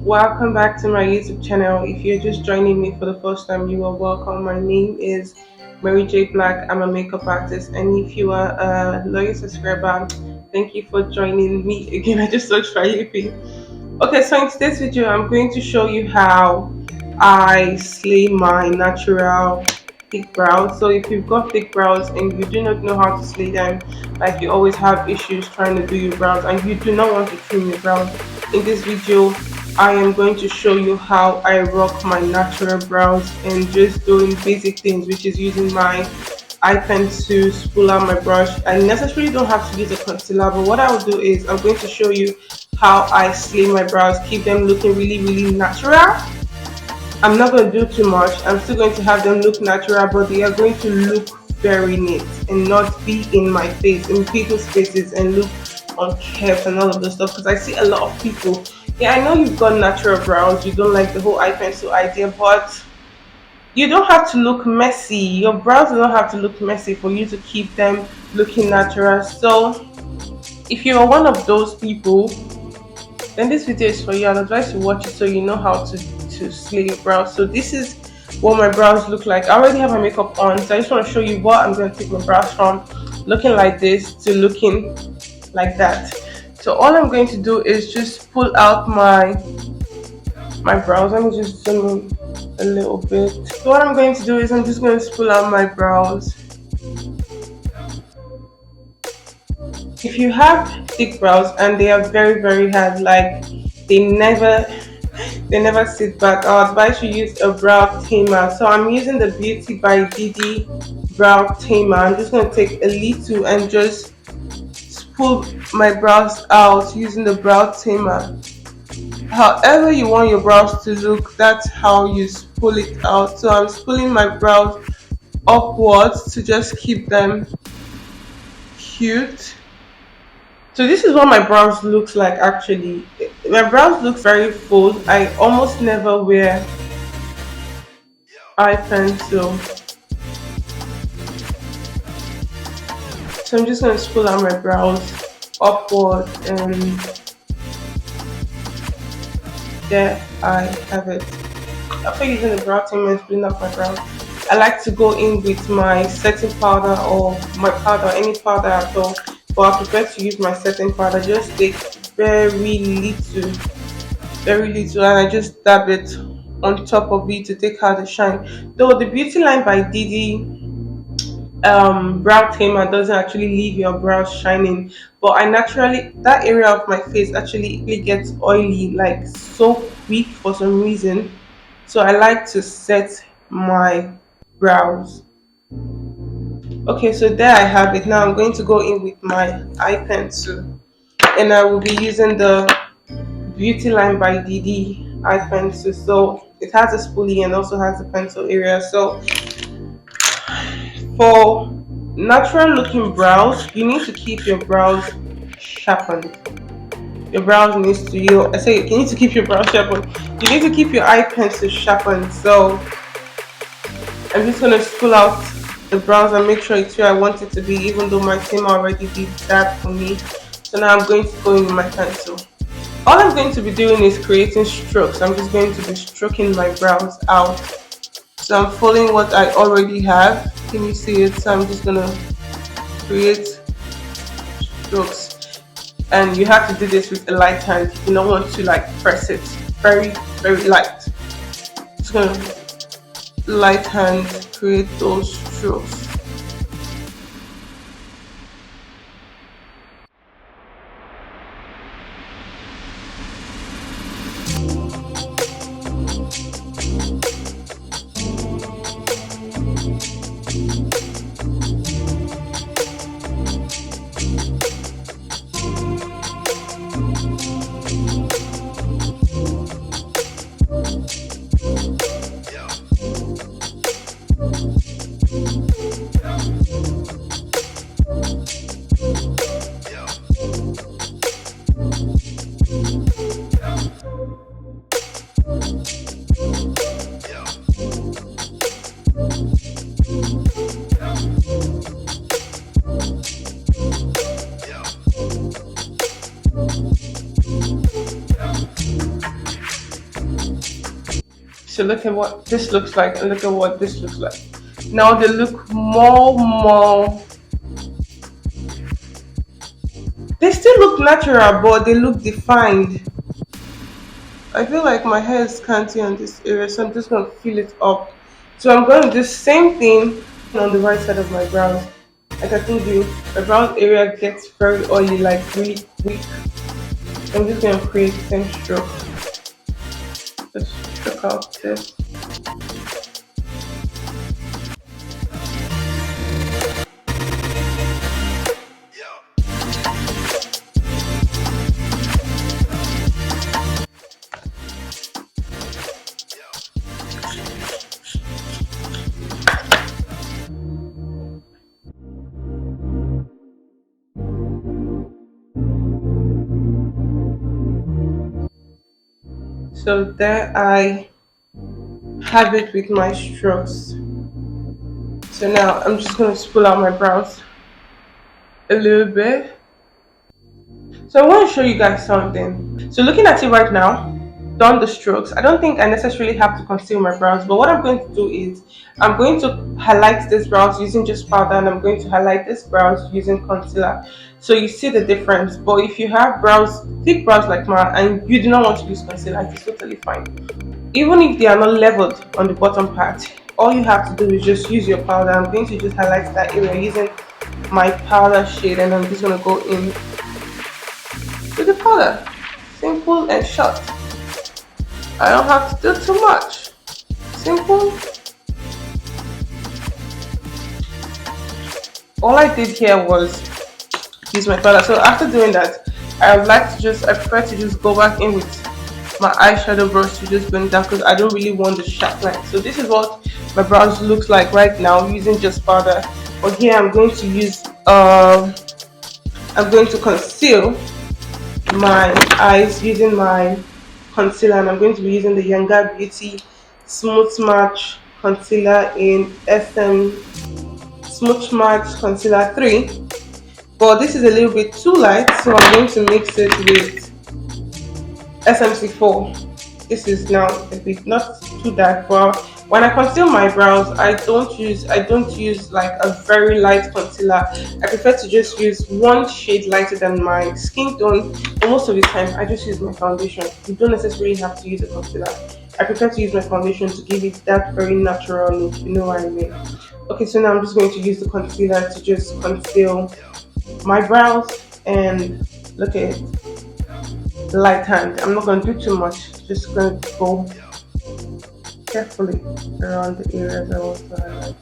Welcome back to my YouTube channel. If you're just joining me for the first time, you are welcome. My name is Mary J Black. I'm a makeup artist, and if you are a loyal subscriber, thank you for joining me again. I just searched for you. Okay, so in today's video, I'm going to show you how I slay my natural thick brows. So if you've got thick brows and you do not know how to slay them, like you always have issues trying to do your brows and you do not want to trim your brows, in this video I am going to show you how I rock my natural brows and just doing basic things, which is using my eye pen to spool out my brush. I necessarily don't have to use a concealer, but what I will do is I'm going to show you how I slay my brows, keep them looking really natural. I'm not going to do too much. I'm still going to have them look natural, but they are going to look very neat and not be in my face, in people's faces, and look unkempt and all of this stuff. Because I see a lot of people. Yeah, I know you've got natural brows. You don't like the whole eye pencil idea, but you don't have to look messy. Your brows don't have to look messy for you to keep them looking natural. So if you are one of those people, then this video is for you. I'd advise you watch it so you know how to slay your brows. So this is what my brows look like. I already have my makeup on, so I just want to show you what I'm going to take my brows from looking like this to looking like that. So all I'm going to do is just pull out my brows. Let me just zoom in a little bit. So what I'm going to do is I'm just going to pull out my brows. If you have thick brows and they are very hard, like they never sit back, I'll advise you use a brow tamer. So I'm using the Beauty by Didi brow tamer. I'm just going to take a little and just pull my brows out using the brow tamer. However you want your brows to look, that's how you pull it out. So I'm pulling my brows upwards to just keep them cute. So this is what my brows looks like actually. My brows look very full. I almost never wear eye pencil. So I'm just going to pull out my brows upward, and there I have it. After using the brow tamer and pulling up my brows, I like to go in with my setting powder or my powder, any powder at all. But I prefer to use my setting powder. Just take very little, and I just dab it on top of it to take out the shine. Though the Beauty Line by Didi brow tamer doesn't actually leave your brows shining, but I naturally, that area of my face actually it gets oily like so quick for some reason. So I like to set my brows. Okay, so there I have it. Now I'm going to go in with my eye pencil, and I will be using the Beauty Line by Didi eye pencil. So it has a spoolie and also has a pencil area. So for natural looking brows, you need to keep your brows sharpened. Your brows needs to you need to keep your brows sharpened. You need to keep your eye pencil sharpened. So I'm just gonna pull out the brows and make sure it's where I want it to be, even though my tamer already did that for me. So now I'm going to go in with my pencil. All I'm going to be doing is creating strokes. I'm just going to be stroking my brows out. So I'm following what I already have. Can you see it? So I'm just gonna create strokes. And you have to do this with a light hand. You don't want to like press it. Very light. Just gonna light hand create those strokes. So look at what this looks like and look at what this looks like. Now they look more, they still look natural, but they look defined. I feel like my hair is scanty on this area, so I'm just going to fill it up. So I'm going to do the same thing on the right side of my brows. Like I told you, my brows area gets very oily, like really quick. So I'm just going to create the same stroke. Just stroke out this. So there I have it with my strokes. So now I'm just going to spool out my brows a little bit. So I want to show you guys something. So looking at it right now, done the strokes. I don't think I necessarily have to conceal my brows, but what I'm going to do is I'm going to highlight this brows using just powder, and I'm going to highlight this brows using concealer. So you see the difference. But if you have brows, thick brows like mine, and you do not want to use concealer, it's totally fine. Even if they are not leveled on the bottom part, all you have to do is just use your powder. I'm going to just highlight that area using my powder shade, and I'm just going to go in with the powder. Simple and short. I don't have to do too much. Simple. All I did here was use my powder. So after doing that, I would like to just, I prefer to just go back in with my eyeshadow brush to just blend down, because I don't really want the sharp line. So this is what my brows looks like right now using just powder. But here I'm going to use I'm going to conceal my eyes using my concealer, and I'm going to be using the Yanga Beauty Smooth Match Concealer in Smooth Match Concealer 3. But this is a little bit too light, so I'm going to mix it with SMC4. This is now a bit not too dark, but when I conceal my brows, I don't use like a very light concealer. I prefer to just use one shade lighter than my skin tone. But most of the time, I just use my foundation. You don't necessarily have to use a concealer. I prefer to use my foundation to give it that very natural look. You know what I mean? Okay, so now I'm just going to use the concealer to just conceal my brows, and look at it. Light hand. I'm not going to do too much. Just going to go carefully around the areas I want to highlight.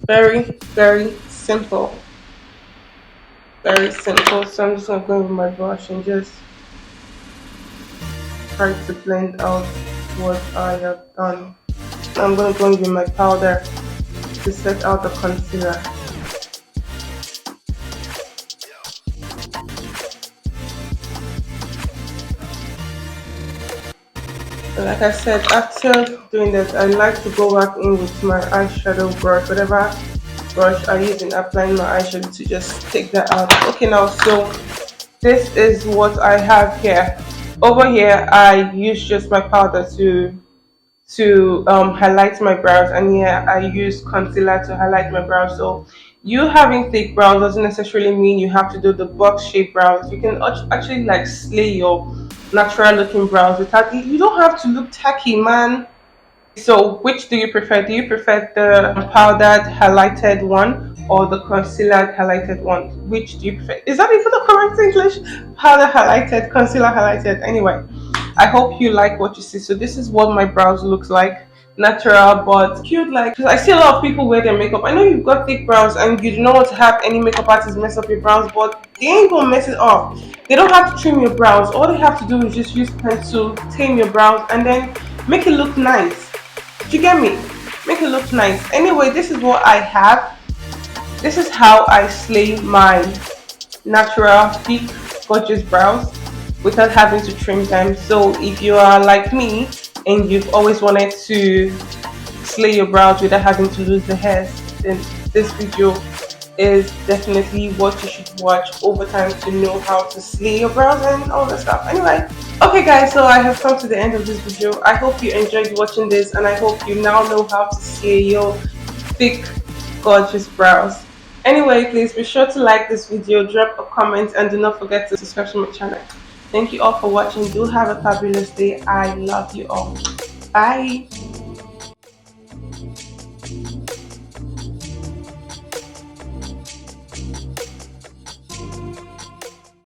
Very, very simple. Very simple. So I'm just going to go with my brush and just try to blend out what I have done. I'm going to go in with my powder to set out the concealer. So like I said, after doing that, I like to go back in with my eyeshadow brush, whatever brush I use in applying my eyeshadow, to just take that out. Okay, now so this is what I have here. Over here, I use just my powder to highlight my brows, and here I use concealer to highlight my brows. So you having thick brows doesn't necessarily mean you have to do the box shape brows. You can actually like slay your natural looking brows without, you don't have to look tacky, man. So which do you prefer? Do you prefer the powdered highlighted one or the concealer highlighted one? Which do you prefer? Is that even the correct English? Powder highlighted, concealer highlighted. Anyway, I hope you like what you see. So this is what my brows looks like. Natural but cute. Like, 'cause I see a lot of people wear their makeup. I know you've got thick brows and you do not want to have any makeup artist mess up your brows, but they ain't gonna mess it up. They don't have to trim your brows. All they have to do is just use pencil, tame your brows, and then make it look nice. Do you get me? Make it look nice. Anyway, this is what I have. This is how I slay my natural, thick, gorgeous brows without having to trim them. So if you are like me and you've always wanted to slay your brows without having to lose the hairs, then this video is definitely what you should watch over time to know how to slay your brows and all that stuff. Anyway, okay guys, so I have come to the end of this video. I hope you enjoyed watching this, and I hope you now know how to slay your thick, gorgeous brows. Anyway, please be sure to like this video, drop a comment, and do not forget to subscribe to my channel. Thank you all for watching. Do have a fabulous day. I love you all. Bye.